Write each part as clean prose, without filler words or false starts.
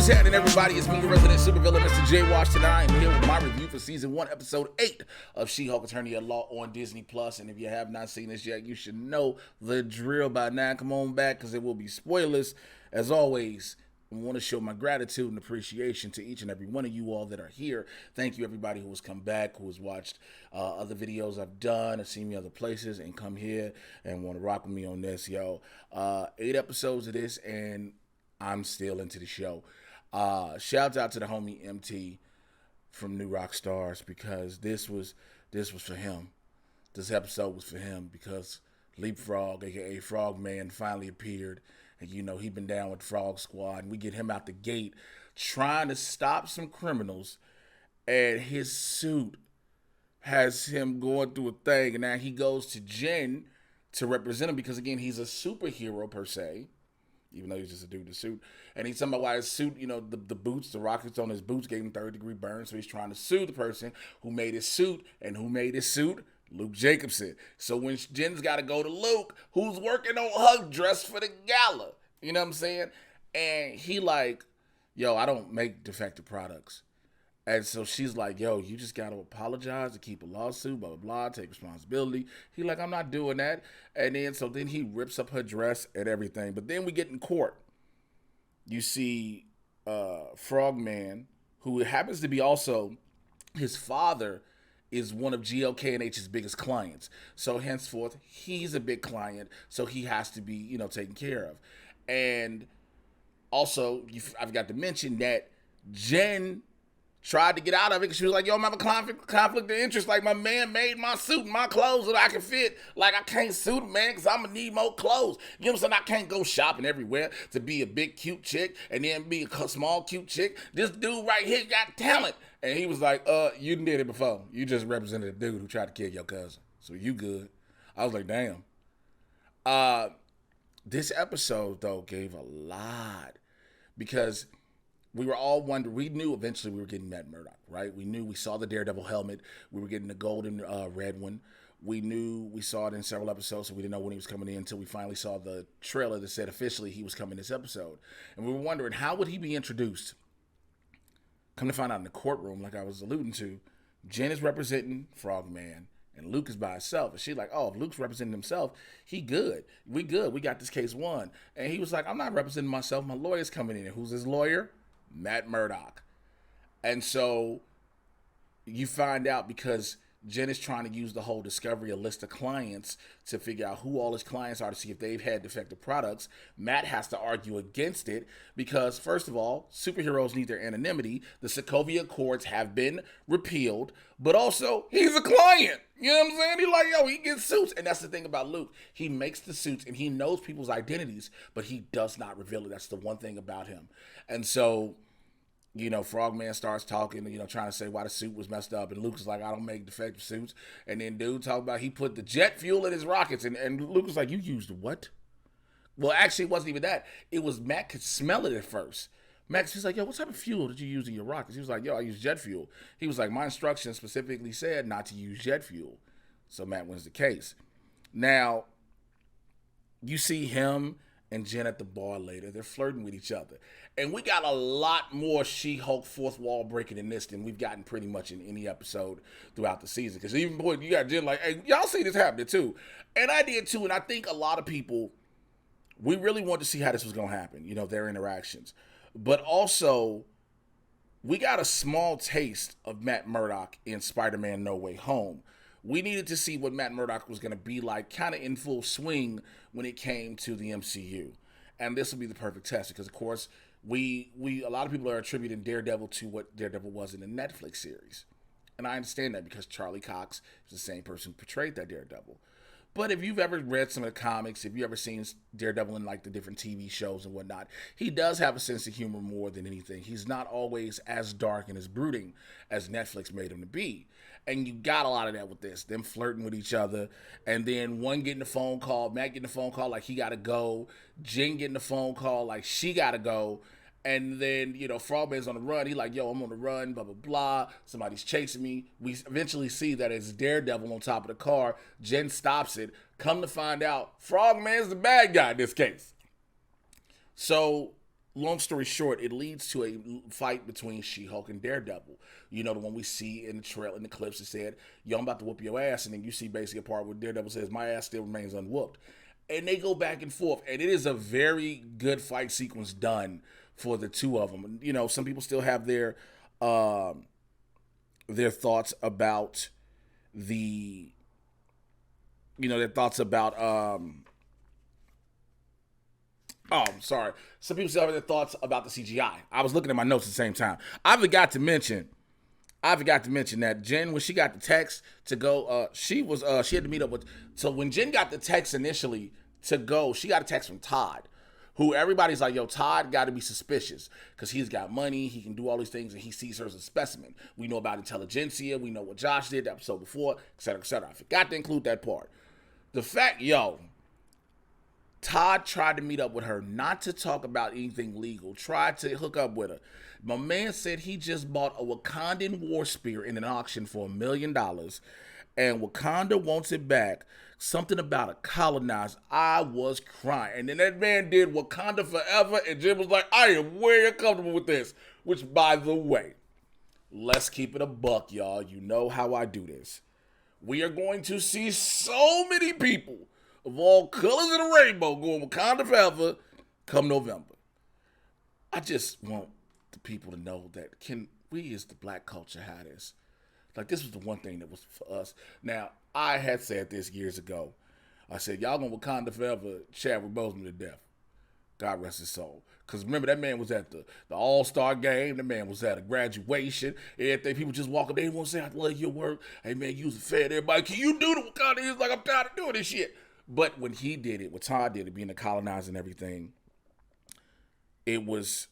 What's happening, everybody? It's me, your resident supervillain, Mr. J. Washington. I am here with my review for Season 1, Episode 8 of She-Hulk Attorney at Law on Disney+. And if you have not seen this yet, you should know the drill by now. Come on back, because there will be spoilers. As always, I want to show my gratitude and appreciation to each and every one of you all that are here. Thank you, everybody who has come back, who has watched other videos I've done, or seen me other places, and come here and want to rock with me on this, yo. 8 episodes of this, and I'm still into the show. Shouts out to the homie MT from New Rock Stars, because this was for him. This episode was for him because LeapFrog, aka Frogman, finally appeared. And you know, he'd been down with Frog Squad, and we get him out the gate trying to stop some criminals, and his suit has him going through a thing, and now he goes to Jen to represent him because, again, he's a superhero per se, even though he's just a dude in a suit. And he's talking about why his suit, you know, the boots, the rockets on his boots gave him third-degree burns, so he's trying to sue the person who made his suit, and who made his suit? Luke Jacobson. So when Jen's got to go to Luke, who's working on her dress for the gala, you know what I'm saying? And he like, yo, I don't make defective products. And so she's like, yo, you just got to apologize to keep a lawsuit, blah, blah, blah, take responsibility. He like, I'm not doing that. And then he rips up her dress and everything. But then we get in court. You see Frogman, who happens to be also his father, is one of GLK&H's biggest clients. So henceforth, he's a big client, so he has to be, you know, taken care of. And also, I forgot to mention that Jen tried to get out of it because she was like, yo, I'm having a conflict of interest. Like, my man made my suit and my clothes that I can fit. Like, I can't suit him, man, because I'm going to need more clothes. You know what I'm saying? I can't go shopping everywhere to be a big, cute chick and then be a small, cute chick. This dude right here got talent. And he was like, you did it before. You just represented a dude who tried to kill your cousin. So you good. I was like, damn. This episode, though, gave a lot. Because we were all wondering, we knew eventually we were getting Matt Murdock, right? We saw the Daredevil helmet. We were getting the golden red one. We saw it in several episodes, so we didn't know when he was coming in until we finally saw the trailer that said officially he was coming this episode. And we were wondering, how would he be introduced? Come to find out in the courtroom, like I was alluding to, Jen is representing Frogman, and Luke is by himself. And she's like, oh, if Luke's representing himself, he good. We good. We got this case won. And he was like, I'm not representing myself. My lawyer's coming in. And who's his lawyer? Matt Murdock. And so you find out because Jen is trying to use the whole discovery, a list of clients, to figure out who all his clients are to see if they've had defective products. Matt has to argue against it because, first of all, superheroes need their anonymity. The Sokovia Accords have been repealed, but also he's a client. You know what I'm saying? He's like, yo, he gets suits. And that's the thing about Luke. He makes the suits and he knows people's identities, but he does not reveal it. That's the one thing about him. And so, you know, Frogman starts talking, you know, trying to say why the suit was messed up. And Luke is like, I don't make defective suits. And then dude talk about he put the jet fuel in his rockets. And Luke was like, you used what? Well, actually, it wasn't even that. It was Matt could smell it at first. Max, he's like, yo, what type of fuel did you use in your rockets? He was like, yo, I use jet fuel. He was like, my instructions specifically said not to use jet fuel. So Matt wins the case. Now, you see him and Jen at the bar later. They're flirting with each other. And we got a lot more She-Hulk fourth wall breaking in this than we've gotten pretty much in any episode throughout the season. Because even, boy, you got Jen like, hey, y'all see this happening too. And I did too. And I think a lot of people, we really wanted to see how this was going to happen, you know, their interactions. But also, we got a small taste of Matt Murdock in Spider-Man No Way Home. We needed to see what Matt Murdock was going to be like, kind of in full swing when it came to the MCU. And this will be the perfect test because, of course, a lot of people are attributing Daredevil to what Daredevil was in the Netflix series. And I understand that because Charlie Cox is the same person who portrayed that Daredevil. But if you've ever read some of the comics, if you've ever seen Daredevil in like the different TV shows and whatnot, he does have a sense of humor more than anything. He's not always as dark and as brooding as Netflix made him to be. And you got a lot of that with this, them flirting with each other. And then one getting a phone call, Matt getting a phone call like he got to go. Jen getting a phone call like she got to go. And then, you know, Frogman's on the run. He like, yo, I'm on the run, blah, blah, blah. Somebody's chasing me. We eventually see that it's Daredevil on top of the car. Jen stops it. Come to find out, Frogman's the bad guy in this case. So long story short, it leads to a fight between She-Hulk and Daredevil. You know, the one we see in the trail in the clips that said, "Yo, I'm about to whoop your ass," and then you see basically a part where Daredevil says, "My ass still remains unwhooped," and they go back and forth, and it is a very good fight sequence done for the two of them. You know, some people still have their thoughts about the, their thoughts about Oh, I'm sorry. Some people still have their thoughts about the CGI. I was looking at my notes at the same time. I forgot to mention that Jen, when she got the text to go, she had to meet up with. So when Jen got the text initially to go, she got a text from Todd, who everybody's like, "Yo, Todd got to be suspicious because he's got money, he can do all these things, and he sees her as a specimen. We know about intelligentsia, we know what Josh did the episode before, et cetera, et cetera." I forgot to include that part. The fact, Todd tried to meet up with her, not to talk about anything legal, tried to hook up with her. My man said he just bought a Wakandan war spear in an auction for $1 million, and Wakanda wants it back. Something about a colonized. I was crying. And then that man did Wakanda Forever, and Jim was like, "I am way comfortable with this." Which, by the way, let's keep it a buck, y'all. You know how I do this. We are going to see so many people of all colors of the rainbow going Wakanda Forever come November. I just want the people to know that we as the black culture have this. Like, this was the one thing that was for us. Now, I had said this years ago. I said, y'all gonna Wakanda Forever Chadwick Boseman to death. God rest his soul. Because remember, that man was at the All-Star game. The man was at a graduation. Everything. People just walk up. They want to say, "I love your work. Hey, man, you was a fan. Everybody, can you do the Wakanda?" He was like, "I'm tired of doing this shit." But when he did it, what Todd did it, being a colonizer and everything, it was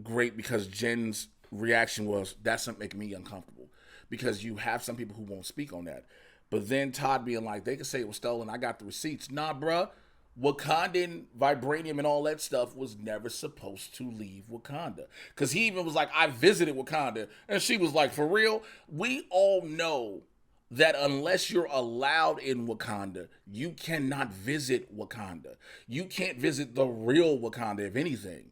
great because Jen's reaction was, "That's not making me uncomfortable." Because you have some people who won't speak on that. But then Todd being like, "They could say it was stolen. I got the receipts." Nah, bruh. Wakandan vibranium and all that stuff was never supposed to leave Wakanda. Because he even was like, "I visited Wakanda." And she was like, "For real?" We all know that unless you're allowed in Wakanda, you cannot visit Wakanda. You can't visit the real Wakanda, if anything.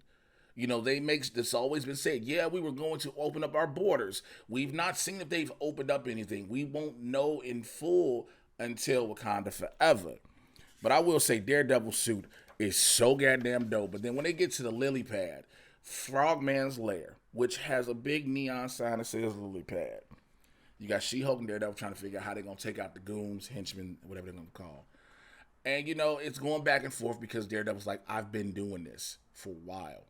This always been said, "Yeah, we were going to open up our borders." We've not seen if they've opened up anything. We won't know in full until Wakanda Forever. But I will say Daredevil's suit is so goddamn dope. But then when they get to the lily pad, Frogman's lair, which has a big neon sign that says lily pad, you got She-Hulk and Daredevil trying to figure out how they're going to take out the goons, henchmen, whatever they're going to call. And, it's going back and forth because Daredevil's like, "I've been doing this for a while.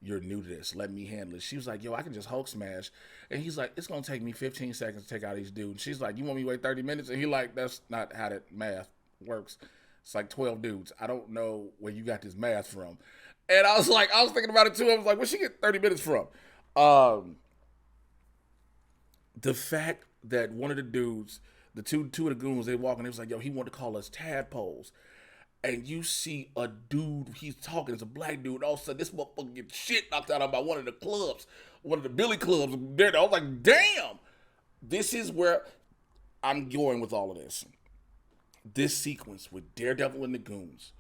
You're new to this. Let me handle it." She was like, "Yo, I can just Hulk smash." And he's like, "It's going to take me 15 seconds to take out these dudes." She's like, "You want me to wait 30 minutes? And he's like, "That's not how that math works. It's like 12 dudes. I don't know where you got this math from." And I was thinking about it too. I was like, where'd she get 30 minutes from? The fact that one of the dudes, the two of the goons, they walking, they was like, "Yo, he wanted to call us tadpoles." And you see a dude, he's talking, it's a black dude, all of a sudden this motherfucker gets shit knocked out of him by one of the clubs, one of the Billy clubs. I was like, damn! This is where I'm going with all of this. This sequence with Daredevil and the goons,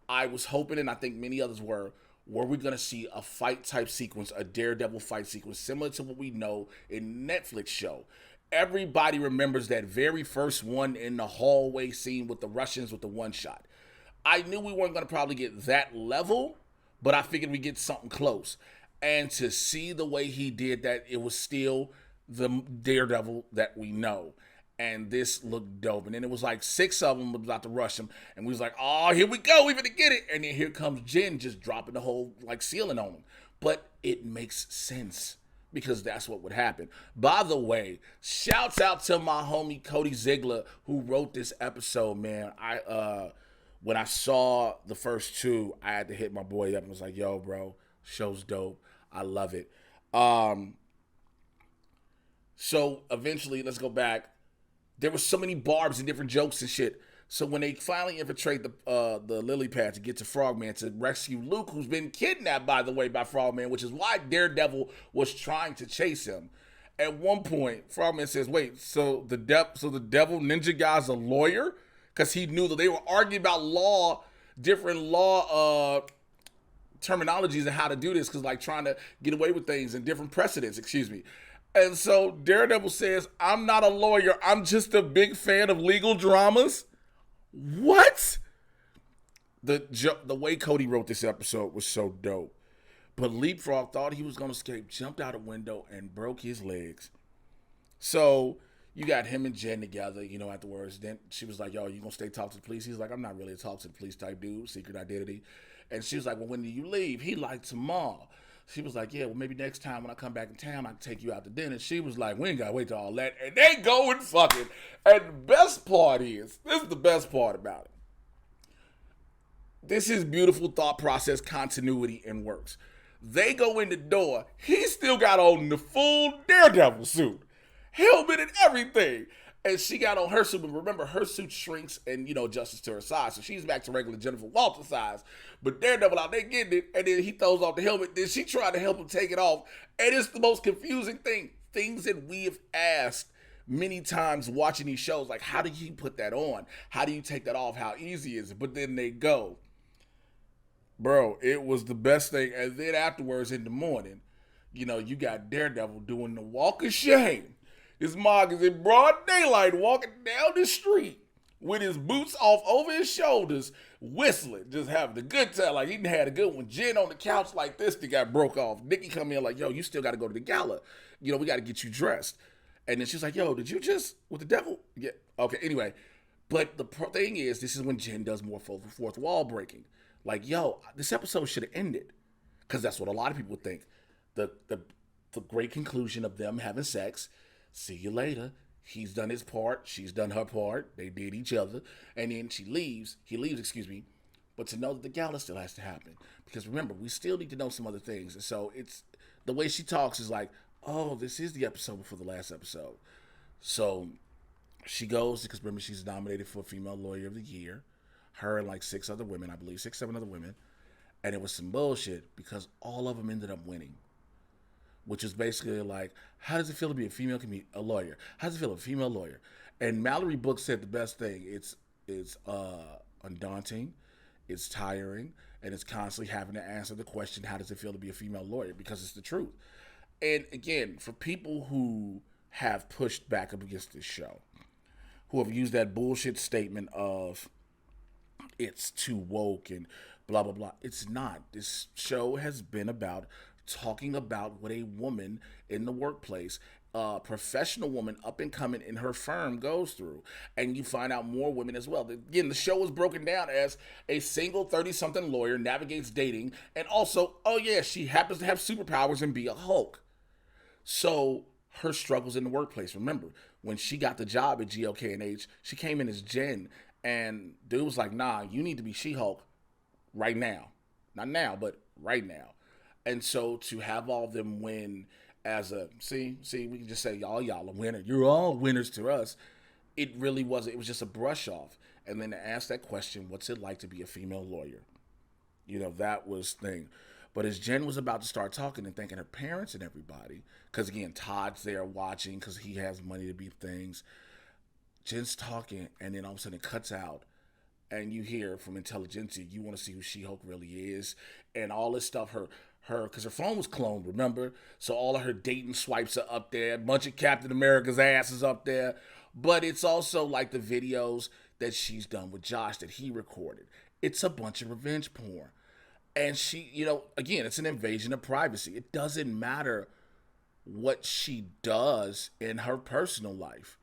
I was hoping, and I think many others were we going to see a fight type sequence, a Daredevil fight sequence, similar to what we know in Netflix show. Everybody remembers that very first one in the hallway scene with the Russians with the one shot. I knew we weren't going to probably get that level, but I figured we'd get something close. And to see the way he did that, it was still the Daredevil that we know. And this looked dope. And then it was like 6 of them about to rush him. And we was like, "Oh, here we go. We're going to get it." And then here comes Jen just dropping the whole ceiling on him. But it makes sense because that's what would happen. By the way, shouts out to my homie Cody Ziegler who wrote this episode, man. When I saw the first 2, I had to hit my boy up and was like, "Yo, bro, show's dope. I love it." So eventually, let's go back. There were so many barbs and different jokes and shit. So when they finally infiltrate the lily pad to get to Frogman to rescue Luke, who's been kidnapped, by the way, by Frogman, which is why Daredevil was trying to chase him. At one point, Frogman says, "Wait, so the devil ninja guy's a lawyer?" Because he knew that they were arguing about different law terminologies and how to do this because like trying to get away with things and different precedents, excuse me. And so Daredevil says, I'm not a lawyer. I'm just a big fan of legal dramas. What? The way Cody wrote this episode was so dope. But LeapFrog thought he was going to escape, jumped out a window, and broke his legs. So you got him and Jen together, afterwards. Then she was like, yo, you going to stay talk to the police? He's like, I'm not really a talk to the police type dude, secret identity. And she was like, well, when do you leave? He like tomorrow. She was like, yeah, well, maybe next time when I come back in town, I can take you out to dinner. She was like, we ain't got to wait till all that. And they go and fucking. And the best part is, this is the best part about it. This is beautiful thought process, continuity, and works. They go in the door. He still got on the full Daredevil suit. Helmet and everything. And she got on her suit. But remember, her suit shrinks and, adjusts to her size. So she's back to regular Jennifer Walter size. But Daredevil out there getting it. And then he throws off the helmet. Then she tried to help him take it off. And it's the most confusing thing. Things that we have asked many times watching these shows. Like, how do you put that on? How do you take that off? How easy is it? But then they go. Bro, it was the best thing. And then afterwards in the morning, you got Daredevil doing the walk of shame. His mog is in broad daylight walking down the street with his boots off over his shoulders, whistling, just having a good time. Like, he had a good one. Jen on the couch like this, they got broke off. Nikki come in like, yo, you still got to go to the gala. We got to get you dressed. And then she's like, yo, did you just, with the devil? Yeah. Okay, anyway. But the thing is, this is when Jen does more fourth wall breaking. Like, yo, this episode should have ended. Because that's what a lot of people think. The great conclusion of them having sex. See you later. He's done his part. She's done her part. They did each other. And then he leaves, But to know that the gala still has to happen. Because remember, we still need to know some other things. And so it's the way she talks is like, oh, this is the episode before the last episode. So she goes, because remember, she's nominated for Female Lawyer of the Year. Her and like 6 other women, I believe, 7 other women. And it was some bullshit because all of them ended up winning. Which is basically like, how does it feel to be a lawyer? How does it feel to be a female lawyer? And Mallory Book said the best thing. It's undaunting, it's tiring, and it's constantly having to answer the question, how does it feel to be a female lawyer? Because it's the truth. And again, for people who have pushed back up against this show, who have used that bullshit statement of it's too woke and blah, blah, blah. It's not. This show has been about talking about what a woman in the workplace, a professional woman up and coming in her firm goes through. And you find out more women as well. Again, the show is broken down as a single 30-something lawyer navigates dating. And also, oh yeah, she happens to have superpowers and be a Hulk. So her struggles in the workplace. Remember, when she got the job at GLK&H, she came in as Jen. And dude was like, nah, you need to be She-Hulk right now. Not now, but right now. And so to have all of them win as a, see, we can just say, y'all are winners. You're all winners to us. It really wasn't. It was just a brush off. And then to ask that question, what's it like to be a female lawyer? That was thing. But as Jen was about to start talking and thanking her parents and everybody, because again, Todd's there watching because he has money to beat things. Jen's talking, and then all of a sudden it cuts out, and you hear from Intelligentsia, you want to see who She-Hulk really is, and all this stuff, because her phone was cloned, remember? So all of her dating swipes are up there, a bunch of Captain America's ass is up there, but it's also like the videos that she's done with Josh that he recorded. It's a bunch of revenge porn. And she, again, it's an invasion of privacy. It doesn't matter what she does in her personal life.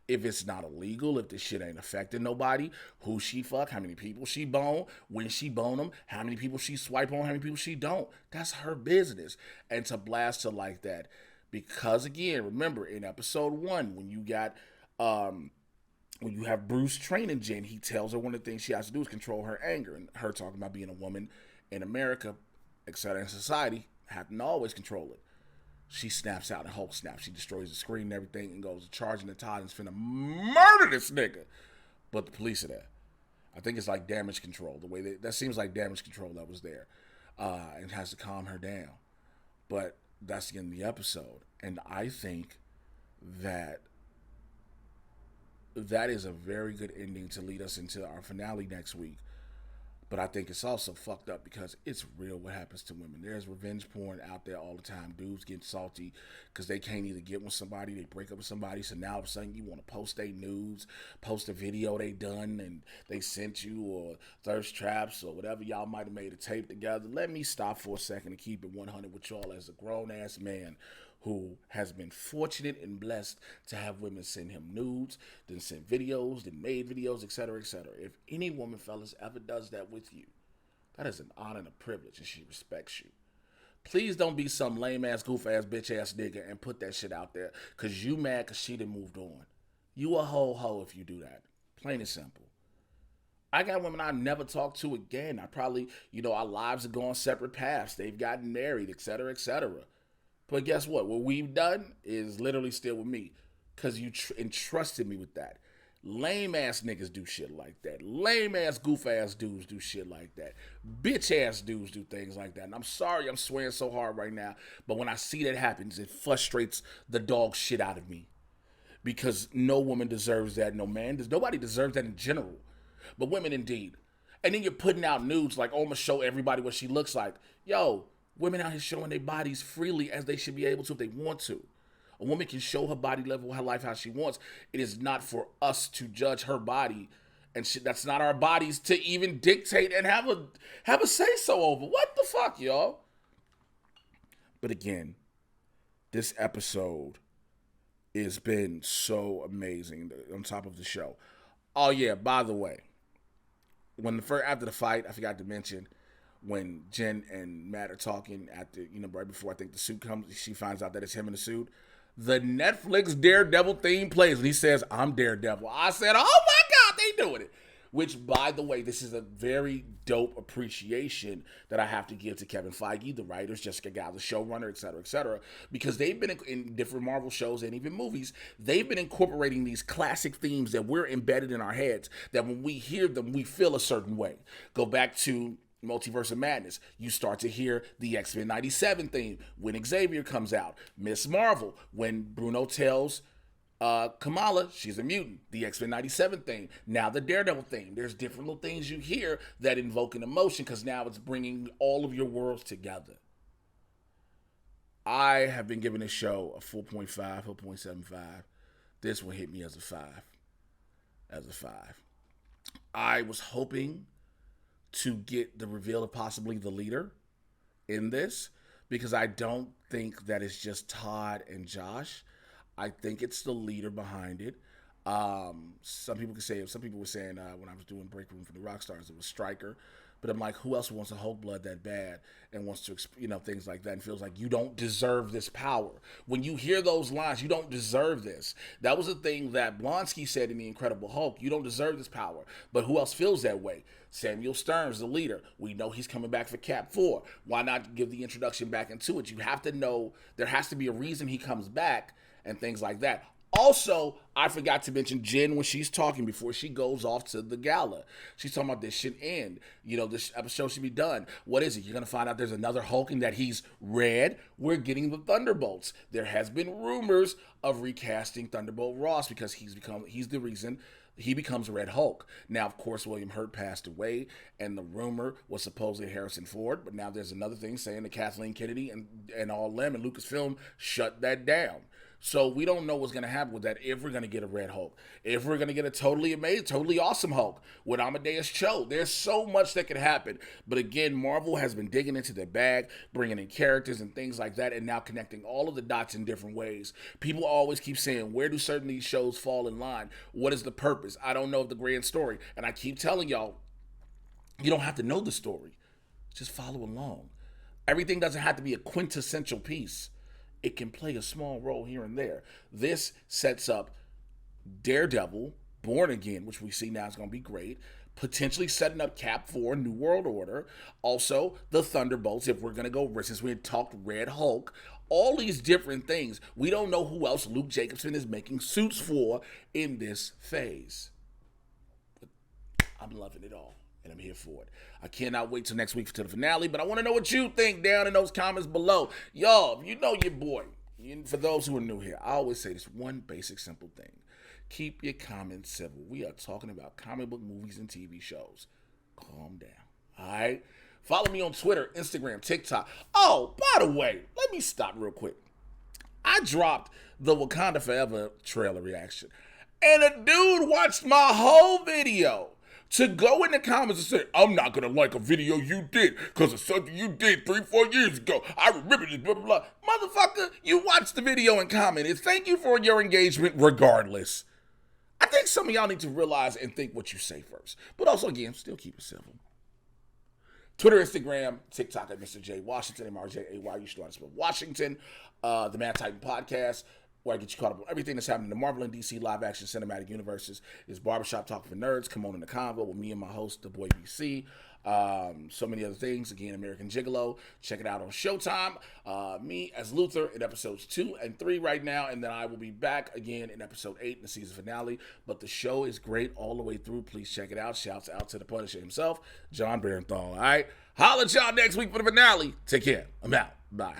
If it's not illegal, if this shit ain't affecting nobody, who she fuck, how many people she bone, when she bone them, how many people she swipe on, how many people she don't. That's her business. And to blast her like that. Because again, remember in episode 1, when you got, when you have Bruce training Jen, he tells her one of the things she has to do is control her anger. And her talking about being a woman in America, etc., in society, having to always control it. She snaps out and Hulk snaps. She destroys the screen and everything and goes charging the Todd and is finna murder this nigga. But the police are there. I think it's like damage control. The way that seems like damage control that was there. And has to calm her down. But that's the end of the episode. And I think that is a very good ending to lead us into our finale next week. But I think it's also fucked up because it's real what happens to women. There's revenge porn out there all the time. Dudes getting salty because they can't either get with somebody, they break up with somebody. So now all of a sudden you want to post their nudes, post a video they done and they sent you, or thirst traps or whatever y'all might have made a tape together. Let me stop for a second and keep it 100 with y'all as a grown ass man who has been fortunate and blessed to have women send him nudes, then send videos, then made videos, etc., etc. If any woman, fellas, ever does that with you, that is an honor and a privilege, and she respects you. Please don't be some lame ass, goof ass, bitch ass nigga and put that shit out there because you mad because she done moved on. You a whole hoe if you do that. Plain and simple. I got women I never talked to again. I probably, our lives are going separate paths. They've gotten married, etc., etc. But guess what? What we've done is literally still with me because you entrusted me with that. Lame ass niggas do shit like that. Lame ass goof ass dudes do shit like that. Bitch ass dudes do things like that. And I'm sorry I'm swearing so hard right now, but when I see that happens, it frustrates the dog shit out of me. Because no woman deserves that, no man. Nobody deserves that in general. But women indeed. And then you're putting out nudes like, oh, I'm going to show everybody what she looks like. Yo, women out here showing their bodies freely as they should be able to if they want to. A woman can show her body level, her life how she wants. It is not for us to judge her body, and that's not our bodies to even dictate and have a say so over. What the fuck, y'all? But again, this episode has been so amazing on top of the show. Oh yeah, by the way, after the fight, I forgot to mention, when Jen and Matt are talking right before I think the suit comes, she finds out that it's him in the suit. The Netflix Daredevil theme plays and he says, "I'm Daredevil." I said, "Oh my God, they doing it." Which, by the way, this is a very dope appreciation that I have to give to Kevin Feige, the writers, Jessica Gao, the showrunner, etc., because they've been in different Marvel shows and even movies. They've been incorporating these classic themes that we're embedded in our heads, that when we hear them, we feel a certain way. Go back to Multiverse of Madness. You start to hear the X-Men 97 theme when Xavier comes out. Miss Marvel, when Bruno tells Kamala she's a mutant. The X-Men 97 theme. Now the Daredevil theme. There's different little things you hear that invoke an emotion because now it's bringing all of your worlds together. I have been giving this show a 4.5, 4.75. This one hit me as a 5. I was hoping to get the reveal of possibly the leader in this, because I don't think that it's just Todd and Josh. I think it's the leader behind it. Some people were saying when I was doing Break Room for the Rockstars, it was Stryker. But I'm like, who else wants a Hulk blood that bad and wants to, things like that, and feels like you don't deserve this power. When you hear those lines, you don't deserve this. That was the thing that Blonsky said in The Incredible Hulk. You don't deserve this power. But who else feels that way? Samuel Stearns, the leader. We know he's coming back for Cap 4. Why not give the introduction back into it? You have to know there has to be a reason he comes back and things like that. Also, I forgot to mention Jen when she's talking before she goes off to the gala. She's talking about this should end. This episode should be done. What is it? You're going to find out there's another Hulk and that he's red. We're getting the Thunderbolts. There has been rumors of recasting Thunderbolt Ross because he's the reason he becomes Red Hulk. Now, of course, William Hurt passed away, and the rumor was supposedly Harrison Ford, but now there's another thing saying that Kathleen Kennedy and all them and Lucasfilm shut that down. So we don't know what's going to happen with that, if we're going to get a Red Hulk, if we're going to get a totally amazing, totally awesome Hulk with Amadeus Cho. There's so much that could happen. But again, Marvel has been digging into their bag, bringing in characters and things like that, and now connecting all of the dots in different ways. People always keep saying, where do certain these shows fall in line? What is the purpose? I don't know the grand story. And I keep telling y'all, you don't have to know the story. Just follow along. Everything doesn't have to be a quintessential piece. It can play a small role here and there. This sets up Daredevil, Born Again, which we see now is going to be great. Potentially setting up Cap 4, New World Order. Also, the Thunderbolts, if we're going to go, since we had talked Red Hulk. All these different things. We don't know who else Luke Jacobson is making suits for in this phase. But I'm loving it all. And I'm here for it. I cannot wait till next week to the finale, but I want to know what you think down in those comments below. Y'all, you know your boy. For those who are new here, I always say this one basic, simple thing. Keep your comments civil. We are talking about comic book movies and TV shows. Calm down. All right. Follow me on Twitter, Instagram, TikTok. Oh, by the way, let me stop real quick. I dropped the Wakanda Forever trailer reaction, and a dude watched my whole video to go in the comments and say, I'm not going to like a video you did because of something you did 3-4 years ago. I remember this, blah, blah, blah. Motherfucker, you watched the video and commented. Thank you for your engagement regardless. I think some of y'all need to realize and think what you say first. But also, again, still keep it civil. Twitter, Instagram, TikTok at Mr. J Washington, MRJAY. You should know how to spell Washington. The Mad Titan Podcast, where I get you caught up on everything that's happening in the Marvel and DC live action cinematic universes. Is Barbershop Talk for Nerds. Come on in the convo with me and my host, the boy BC. So many other things. Again, American Gigolo. Check it out on Showtime. Me as Luther in episodes 2 and 3 right now, and then I will be back again in episode 8 in the season finale. But the show is great all the way through. Please check it out. Shouts out to the Punisher himself, John Barenthal. All right, holla at y'all next week for the finale. Take care. I'm out. Bye.